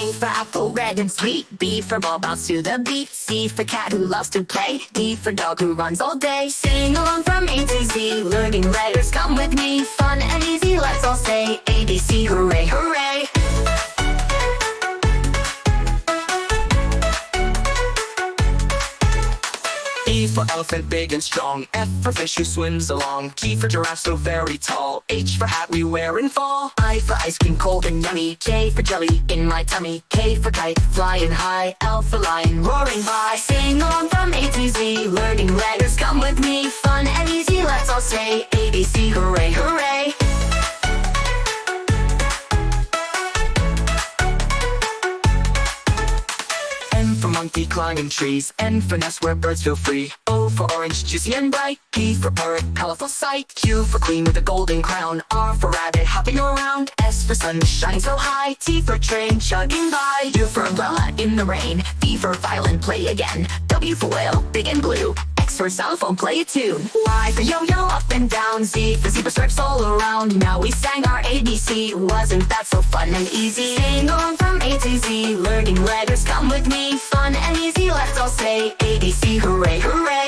A for apple, red and sweet. B for ball, bounce to the beat. C for cat who loves to play. D for dog who runs all day. Sing along from A to Z, learning letters, come with me. Fun and easy, let's all say ABC, hooray, hooray. E for elephant, big and strong. F for fish who swims along. G for giraffe, so very tall. H for hat we wear in fall. I for ice cream, cold and yummy. J for jelly in my tummy. K for kite, flying high. L for lion, roaring by. Sing along from A to Z, learning letters, come with me. Fun and easy, let's all say ABC, hooray, hooray. M for monkey, climbing trees. N for nest where birds feel free. O for orange, juicy and bright. P for parrot, colorful sight. Q for queen with a golden crown. R for rabbit, hopping around. S for sun, shining so high. T for train, chugging by. U for umbrella, in the rain. V for violin, play again. W for whale, big and blue. X for xylophone, play a tune. Y for yo-yo, up and down. Z for zebra stripes all around. Now we sang our ABC. Wasn't that so fun and easy? Sing along from A to Z, learning letters, come with me. Fun and easy, let's all say ABC, hooray, hooray.